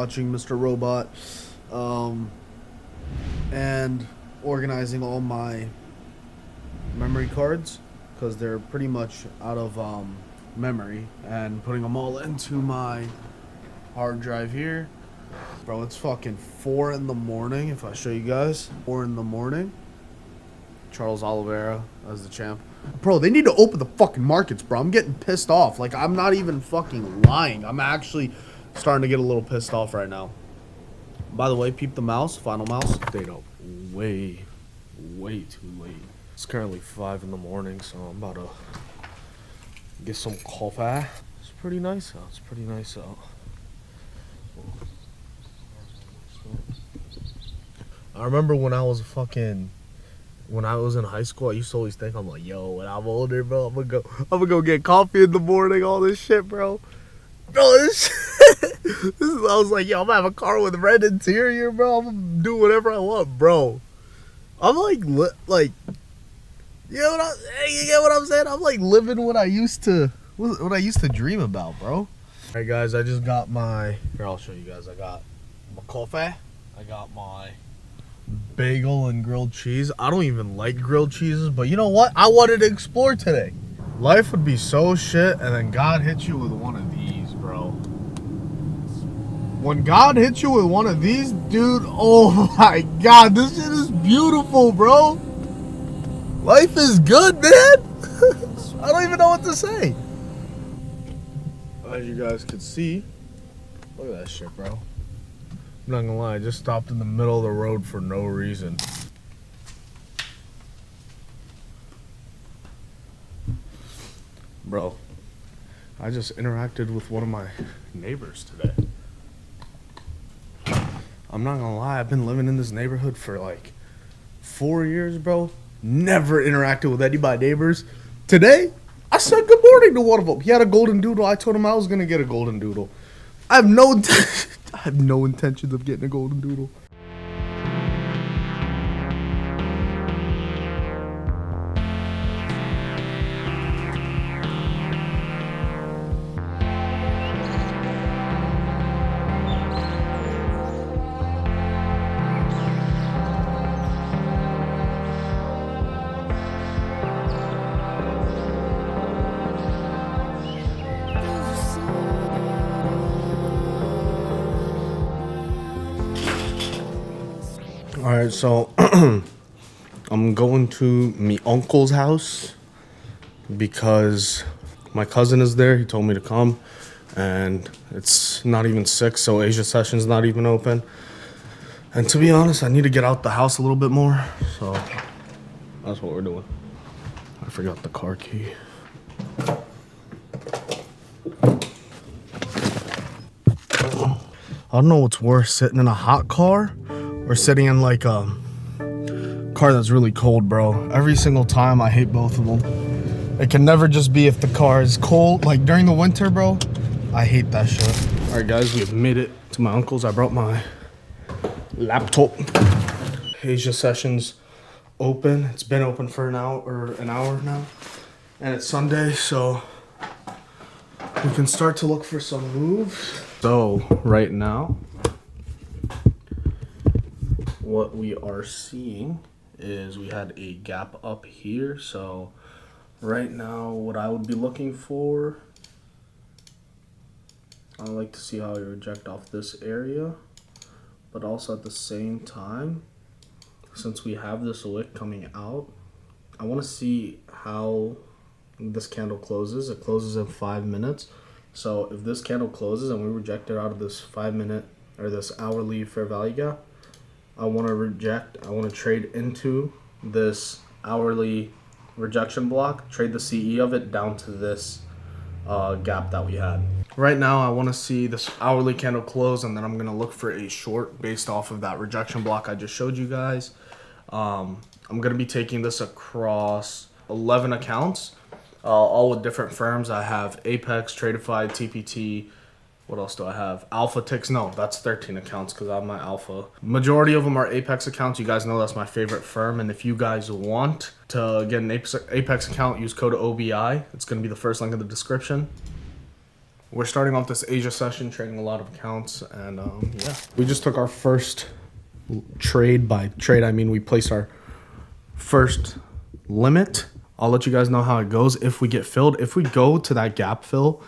watching Mr. Robot, and organizing all my memory cards because they're pretty much out of memory, and putting them all into my hard drive here. Bro, it's fucking 4 in the morning. If I show you guys, 4 in the morning. Charles Oliveira as the champ. Bro, they need to open the fucking markets, bro. I'm getting pissed off. Like, I'm not even fucking lying. I'm actually starting to get a little pissed off right now. By the way, peep the mouse, final mouse. Stayed up way too late. It's currently 5 in the morning, so I'm about to get some coffee. It's pretty nice out. It's pretty nice out. I remember when I was in high school, I used to always think, I'm like, yo, when I'm older, bro, I'm gonna go get coffee in the morning, all this shit, bro. Bro, I was like, yo, I'm gonna have a car with red interior, bro. I'm gonna do whatever I want, bro. I'm like, you get what I'm saying? I'm like living what I used to dream about, bro. All right, guys, I just got here, I'll show you guys. I got my coffee. I got my bagel and grilled cheese. I don't even like grilled cheeses, but you know what? I wanted to explore today. Life would be so shit, and then God hits you with one of these, bro. When God hits you with one of these, dude, oh my God, this shit is beautiful, bro. Life is good, man. I don't even know what to say. As you guys can see, look at that shit, bro. I'm not gonna lie, I just stopped in the middle of the road for no reason. Bro, I just interacted with one of my neighbors today. I'm not gonna lie, I've been living in this neighborhood for like 4 years, bro. Never interacted with any of my neighbors. Today, I said good morning to one of them. He had a golden doodle. I told him I was gonna get a golden doodle. I have no intentions of getting a golden doodle. Alright, so I'm going to my uncle's house because my cousin is there. He told me to come, and it's not even 6, so Asia Session's not even open. And to be honest, I need to get out the house a little bit more, so that's what we're doing. I forgot the car key. I don't know what's worse, sitting in a hot car or sitting in like a car that's really cold, bro. Every single time, I hate both of them. It can never just be if the car is cold. Like during the winter, bro, I hate that shit. All right, guys, we've made it to my uncle's. I brought my laptop. Asia Sessions open. It's been open for an hour now. And it's Sunday, so we can start to look for some moves. So right now, what we are seeing is we had a gap up here. So right now, what I would be looking for, I like to see how I reject off this area, but also at the same time, since we have this wick coming out, I want to see how this candle closes. It closes in 5 minutes. So if this candle closes and we reject it out of this 5 minute or this hourly fair value gap, I want to trade into this hourly rejection block, trade the CE of it down to this gap that we had. Right now, I want to see this hourly candle close, and then I'm going to look for a short based off of that rejection block I just showed you guys. I'm going to be taking this across 11 accounts, all with different firms. I have Apex, Tradeify, TPT. What else do I have? Alpha Ticks. No, that's 13 accounts because I have my Alpha. Majority of them are Apex accounts. You guys know that's my favorite firm. And if you guys want to get an Apex account, use code OBI. It's going to be the first link in the description. We're starting off this Asia session, trading a lot of accounts, and yeah. We just took our first trade. By trade, I mean we placed our first limit. I'll let you guys know how it goes if we get filled. If we go to that gap fill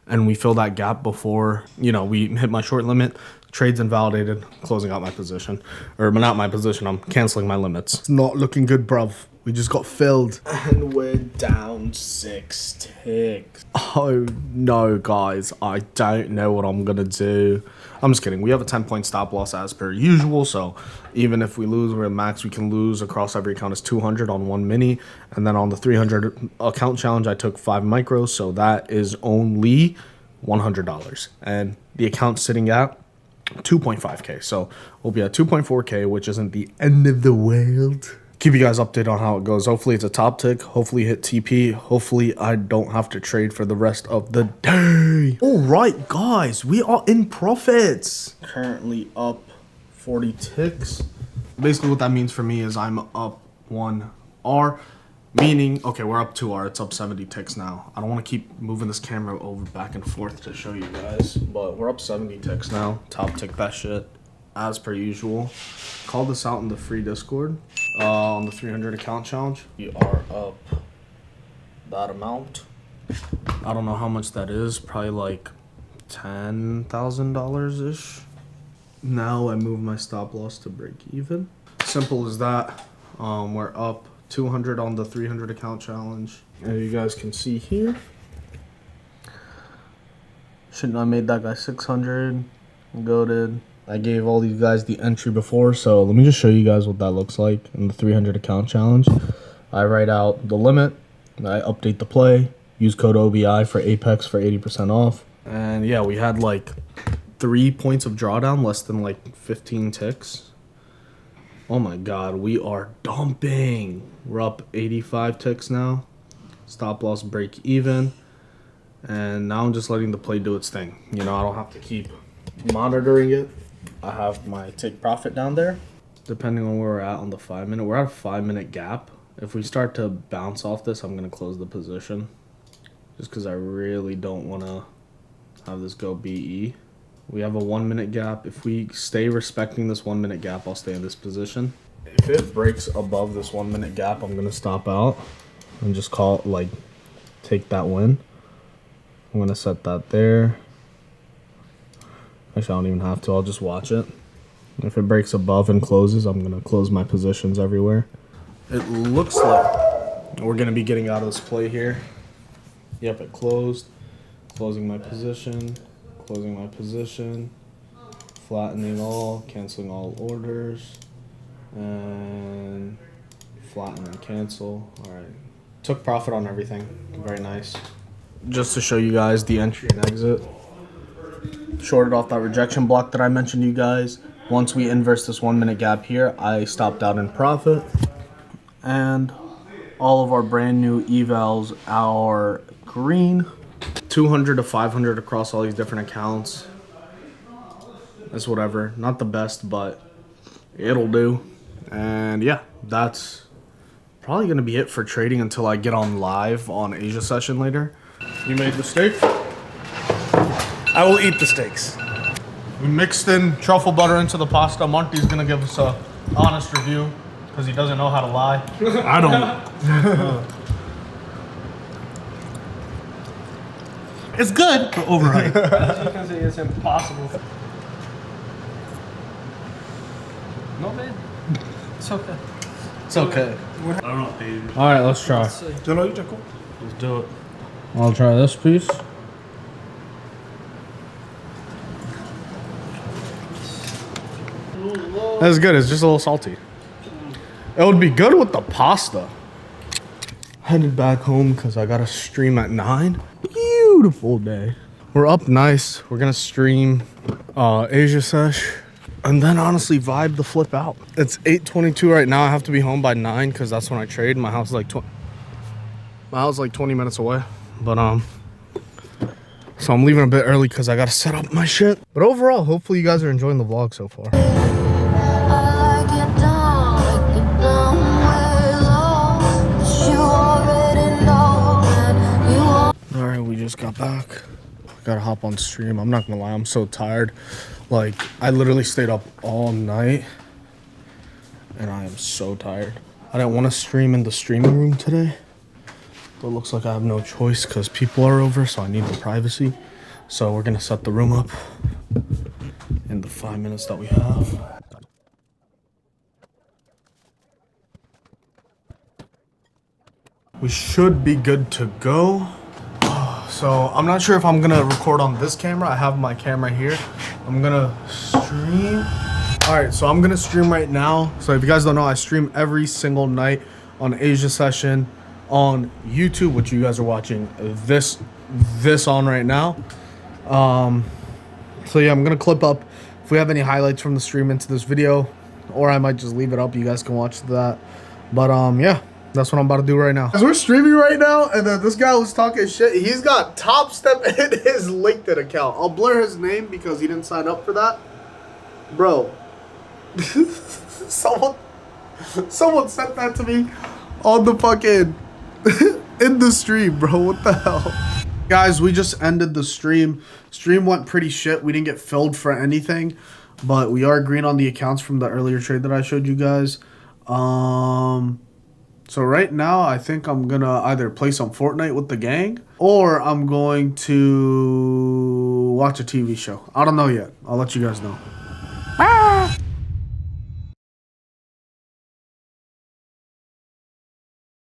and we fill that gap before, you know, we hit my short limit, trade's invalidated, closing out my position. Or not my position, I'm canceling my limits. It's not looking good, bruv. We just got filled. And we're down 6 ticks. Oh no, guys. I don't know what I'm gonna do. I'm just kidding. We have a 10-point stop loss as per usual. So even if we lose, we're at max we can lose across every account is 200 on one mini. And then on the 300 account challenge, I took 5 micros. So that is only $100. And the account's sitting at 2.5K. So we'll be at 2.4K, which isn't the end of the world. Keep you guys updated on how it goes. Hopefully it's a top tick. Hopefully hit TP. Hopefully I don't have to trade for the rest of the day. All right, guys, we are in profits. Currently up 40 ticks. Basically what that means for me is I'm up 1 R, meaning, okay, we're up 2 R. It's up 70 ticks now. I don't want to keep moving this camera over back and forth to show you guys, but we're up 70 ticks now. Top tick that shit as per usual. Called this out in the free Discord. On the 300 account challenge, we are up that amount. I don't know how much that is, probably like $10,000 ish. Now I move my stop loss to break even. Simple as that. We're up 200 on the 300 account challenge. As you guys can see here, shouldn't I made that guy 600? Goated. I gave all these guys the entry before, so let me just show you guys what that looks like in the 300 account challenge. I write out the limit, I update the play, use code OBI for Apex for 80% off. And yeah, we had like 3 points of drawdown, less than like 15 ticks. Oh my god, we are dumping. We're up 85 ticks now. Stop loss break even. And now I'm just letting the play do its thing. You know, I don't have to keep monitoring it. I have my take profit down there. Depending on where we're at on the 5 minute. We're at a 5 minute gap. If we start to bounce off this, I'm going to close the position. Just because I really don't want to have this go BE. We have a 1 minute gap. If we stay respecting this 1 minute gap, I'll stay in this position. If it breaks above this 1 minute gap, I'm going to stop out and just call it, like, take that win. I'm going to set that there. Actually, I don't even have to. I'll just watch it. If it breaks above and closes, I'm going to close my positions everywhere. It looks like we're going to be getting out of this play here. Yep, it closed. Closing my position. Closing my position. Flattening all. Canceling all orders. And flatten and cancel. All right. Took profit on everything. Very nice. Just to show you guys the entry and exit. Shorted off that rejection block that I mentioned to you guys. Once we inverse this 1 minute gap here, I stopped out in profit. And all of our brand new evals are green. 200 to 500 across all these different accounts. That's whatever. Not the best, but it'll do. And yeah, that's probably going to be it for trading until I get on live on Asia session later. You made the steak? I will eat the steaks. We mixed in truffle butter into the pasta. Monty's gonna give us a honest review because he doesn't know how to lie. I don't. It's good, but overhyped. As you can see, it's impossible. No, man. It's okay. It's okay. I don't know, baby. All right, let's try. Let's see. Do you know you, Jacob? Let's do it. I'll try this piece. That's good. It's just a little salty. It would be good with the pasta. Headed back home because I got to stream at 9. Beautiful day. We're up nice. We're going to stream Asia Sesh. And then honestly vibe the flip out. It's 8:22 right now. I have to be home by 9 because that's when I trade. My house is like 20 minutes away. But so I'm leaving a bit early because I got to set up my shit. But overall, hopefully you guys are enjoying the vlog so far. Alright, we just got back. Gotta hop on stream. I'm not gonna lie, I'm so tired. Like, I literally stayed up all night. And I am so tired. I didn't want to stream in the streaming room today. But it looks like I have no choice because people are over, so I need the privacy. So we're gonna set the room up in the 5 minutes that we have. We should be good to go. So I'm not sure if I'm gonna record on this camera. I have my camera here. I'm gonna stream. All right, so I'm gonna stream right now. So if you guys don't know, I stream every single night on Asia Session on YouTube, which you guys are watching this on right now. So yeah, I'm gonna clip up if we have any highlights from the stream into this video, or I might just leave it up. You guys can watch that. But yeah, that's what I'm about to do right now. As we're streaming right now, and then this guy was talking shit. He's got Top Step in his LinkedIn account. I'll blur his name because he didn't sign up for that, bro. someone sent that to me on the fucking in the stream, bro. What the hell? Guys, we just ended the stream. Stream went pretty shit. We didn't get filled for anything, but we are green on the accounts from the earlier trade that I showed you guys. So right now, I think I'm gonna either play some Fortnite with the gang, or I'm going to watch a TV show. I don't know yet. I'll let you guys know.